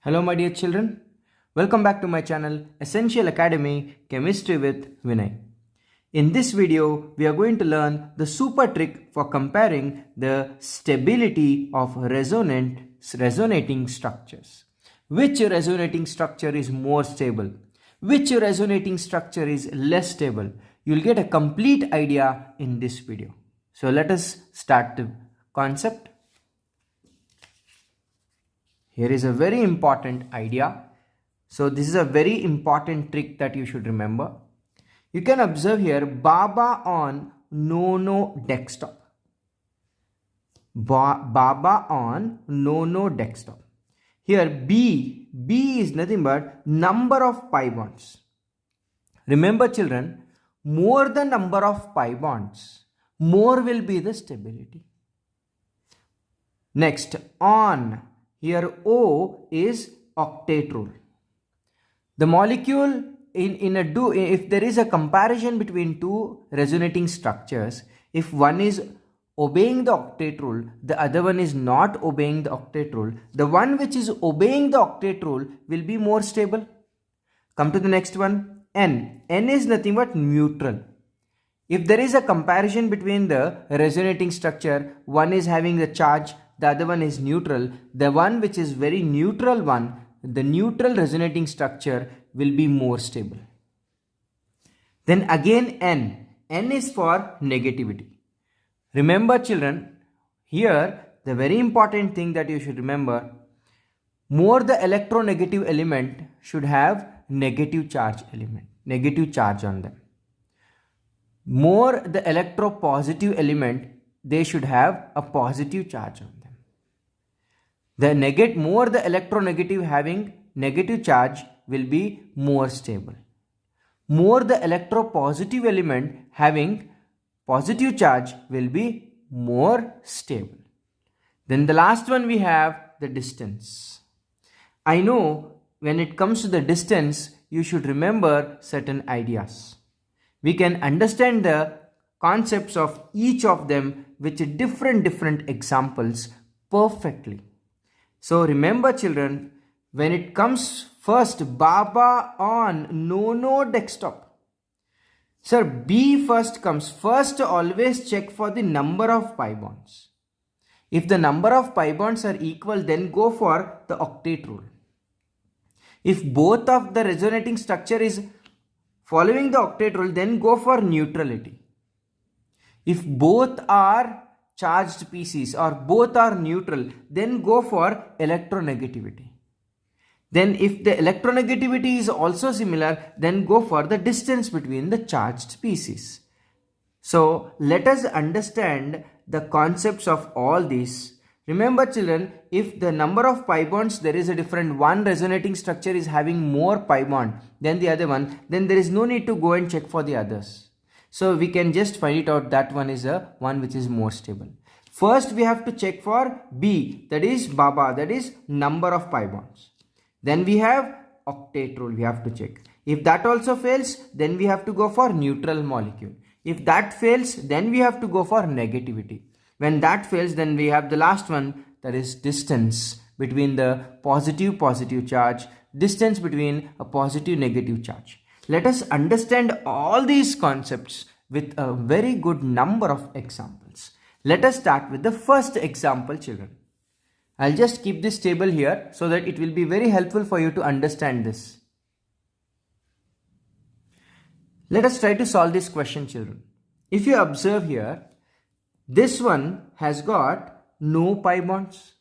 Hello, my dear children. Welcome back to my channel Essential Academy Chemistry with Vinay. In this video, we are going to learn the super trick for comparing the stability of resonating structures. Which resonating structure is more stable? Which resonating structure is less stable? You'll get a complete idea in this video. So let us start the concept. Here is a very important idea. So this is a very important trick that you should remember. You can observe here Baba on no desktop. Baba on no desktop. Here B is nothing but number of pi bonds. Remember children, more the number of pi bonds, more will be the stability. Next, on. Here O is octet rule. The molecule if there is a comparison between two resonating structures, if one is obeying the octet rule, the other one is not obeying the octet rule, the one which is obeying the octet rule will be more stable. Come to the next one, N. N is nothing but neutral. If there is a comparison between the resonating structure, one is having the charge, the other one is neutral, the one which is very neutral one, the neutral resonating structure will be more stable. Then again N. N is for negativity. Remember children, here the very important thing that you should remember, more the electronegative element should have negative charge on them. More the electropositive element, they should have a positive charge on them. More the electronegative having negative charge will be more stable. More the electropositive element having positive charge will be more stable. Then the last one we have the distance. I know when it comes to the distance, you should remember certain ideas. We can understand the concepts of each of them with different examples perfectly. So remember children, when it comes first Baba on no desktop. Sir, B first comes. First always check for the number of pi bonds. If the number of pi bonds are equal, then go for the octet rule. If both of the resonating structure is following the octet rule, then go for neutrality. If both are charged species or both are neutral, then go for electronegativity. Then if the electronegativity is also similar, then go for the distance between the charged species. So let us understand the concepts of all these. Remember children, if the number of pi bonds, there is a different, one resonating structure is having more pi bond than the other one, then there is no need to go and check for the others. So we can just find it out that one is a one which is more stable. First we have to check for B, that is Baba, that is number of pi bonds. Then we have octet rule, we have to check. If that also fails, then we have to go for neutral molecule. If that fails, then we have to go for negativity. When that fails, then we have the last one, that is distance between the positive charge, distance between a positive negative charge. Let us understand all these concepts with a very good number of examples. Let us start with the first example children. I'll just keep this table here so that it will be very helpful for you to understand this. Let us try to solve this question children. If you observe here, this one has got no pi bonds,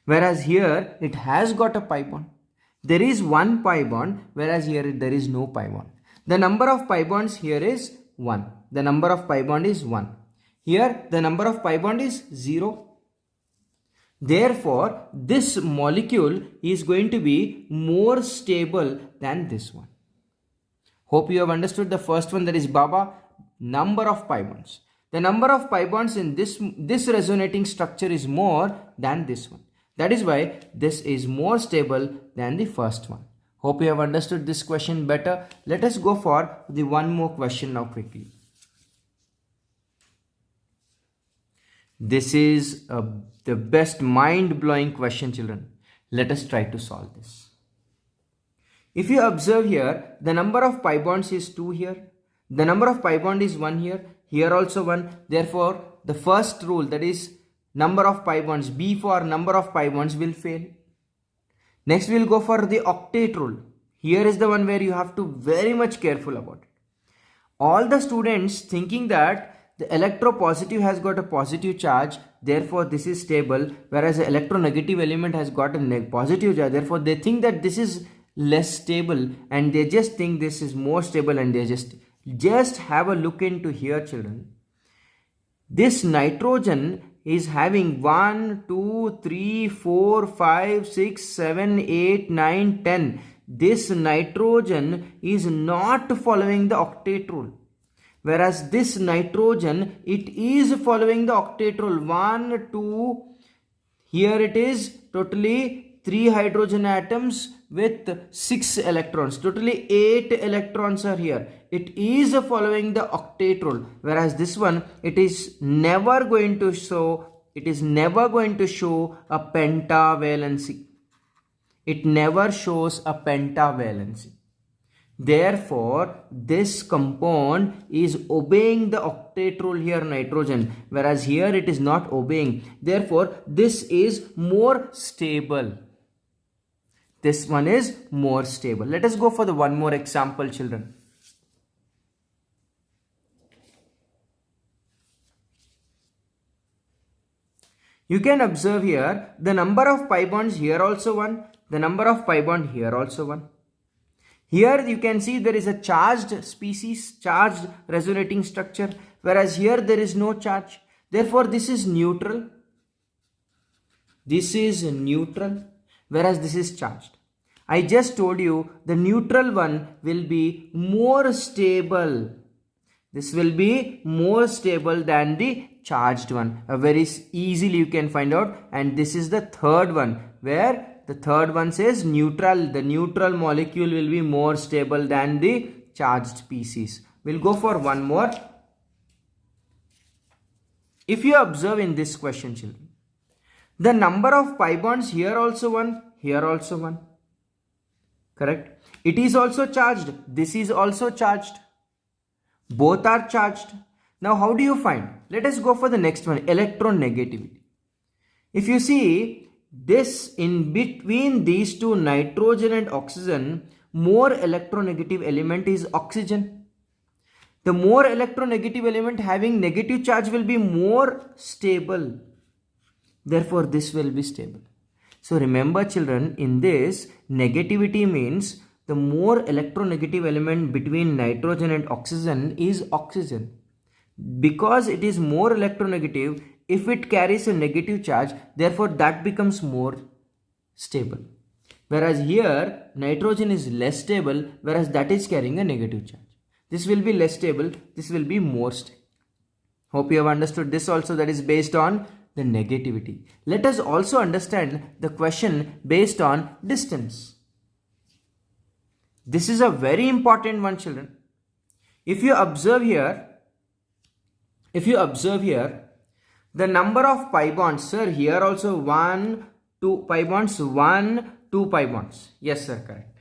whereas here it has got a pi bond. There is one pi bond, whereas here there is no pi bond. The number of pi bonds here is 1. The number of pi bond is 1. Here the number of pi bond is 0. Therefore, this molecule is going to be more stable than this one. Hope you have understood the first one, that is Baba, number of pi bonds. The number of pi bonds in this resonating structure is more than this one. That is why this is more stable than the first one. Hope you have understood this question better. Let us go for the one more question now quickly. This is the best mind-blowing question, children. Let us try to solve this. If you observe here, the number of pi bonds is 2 here. The number of pi bond is 1 here. Here also 1. Therefore, the first rule, that is number of pi bonds, B for number of pi bonds, will fail. Next we will go for the octet rule. Here is the one where you have to very much careful about it. All the students thinking that the electropositive has got a positive charge, therefore this is stable, whereas the electronegative element has got a positive charge, therefore they think that this is less stable and they just think this is more stable, and they just have a look into here, children. This nitrogen is having 1, 2, 3, 4, 5, 6, 7, 8, 9, 10. This nitrogen is not following the octet rule. Whereas this nitrogen, it is following the octet rule. 1, 2, here it is totally 3 hydrogen atoms with 6 electrons. Totally 8 electrons are here. It is following the octet rule. Whereas this one, it is never going to show a pentavalency. It never shows a pentavalency. Therefore, this compound is obeying the octet rule here, nitrogen, whereas here it is not obeying. Therefore, this is more stable. This one is more stable. Let us go for the one more example, children. You can observe here the number of pi bonds here also 1, the number of pi bond here also 1. Here you can see there is a charged species, charged resonating structure, whereas here there is no charge. Therefore, this is neutral. This is neutral, whereas this is charged. I just told you the neutral one will be more stable. This will be more stable than the charged one. Very easily you can find out. And this is the third one, where the third one says neutral. The neutral molecule will be more stable than the charged species. We'll go for one more. If you observe in this question, children, the number of pi bonds here also 1, here also 1. Correct? It is also charged. This is also charged. Both are charged. Now how do you find? Let us go for the next one, electronegativity. If you see this, in between these two, nitrogen and oxygen, more electronegative element is oxygen. The more electronegative element having negative charge will be more stable. Therefore, this will be stable. So remember, children, in this, negativity means the more electronegative element between nitrogen and oxygen is oxygen. Because it is more electronegative, if it carries a negative charge, therefore that becomes more stable. Whereas here, nitrogen is less stable, whereas that is carrying a negative charge. This will be less stable, this will be more stable. Hope you have understood this also, that is based on the negativity. Let us also understand the question based on distance. This is a very important one, children. If you observe here, the number of pi bonds, sir, here also 1, 2 pi bonds, 1, 2 pi bonds. Yes, sir, correct.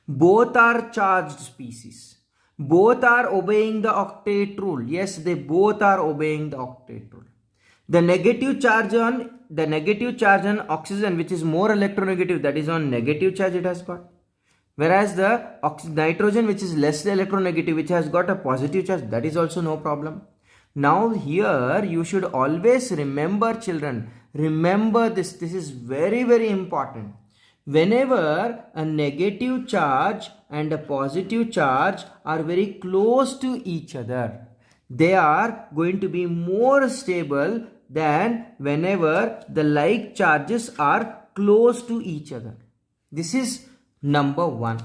Both are charged species. Both are obeying the octet rule. Yes, they both are obeying the octet rule. The negative charge on oxygen, which is more electronegative, that is on negative charge it has got. Whereas the nitrogen, which is less electronegative, which has got a positive charge, that is also no problem. Now here you should always remember, children, remember this is very, very important. Whenever a negative charge and a positive charge are very close to each other, they are going to be more stable than whenever the like charges are close to each other. This is number 1.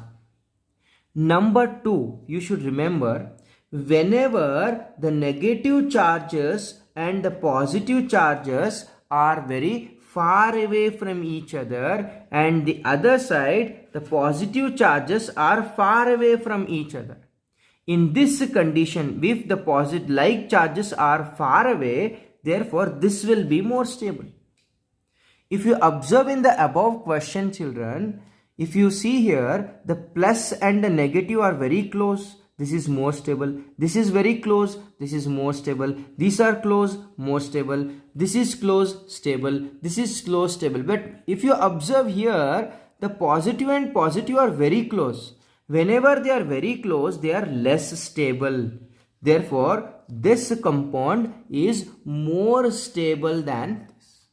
Number 2, you should remember, whenever the negative charges and the positive charges are very far away from each other, and the other side, the positive charges are far away from each other. In this condition, if the positive like charges are far away, therefore this will be more stable. If you observe in the above question, children, if you see here, the plus and the negative are very close. This is more stable. This is very close. This is more stable. These are close, more stable. This is close, stable. This is close, stable. But if you observe here, the positive and positive are very close. Whenever they are very close, they are less stable. Therefore, this compound is more stable than this.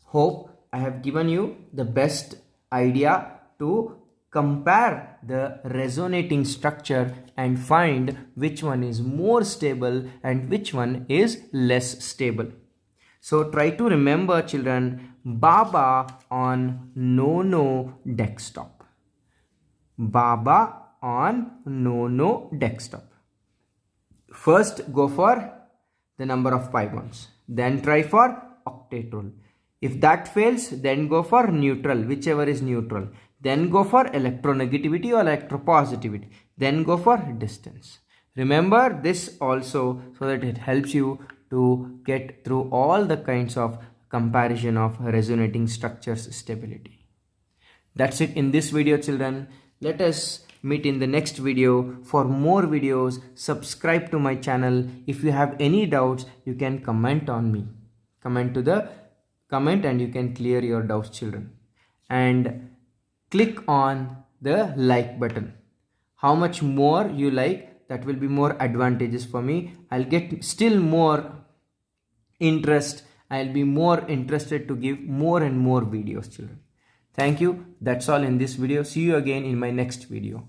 Hope I have given you the best idea to compare the resonating structure and find which one is more stable and which one is less stable. So try to remember, children, Baba on No desktop. Baba on No desktop. First go for the number of pi bonds. Then try for octet rule. If that fails, then go for neutral, whichever is neutral. Then go for electronegativity or electropositivity. Then go for distance. Remember this also so that it helps you to get through all the kinds of comparison of resonating structures stability. That's it in this video, children. Let us meet in the next video. For more videos, subscribe to my channel. If you have any doubts, you can comment on me. Comment and you can clear your doubts, children. And click on the like button. How much more you like, that will be more advantageous for me. I'll get still more interest. I'll be more interested to give more and more videos, children. Thank you. That's all in this video. See you again in my next video.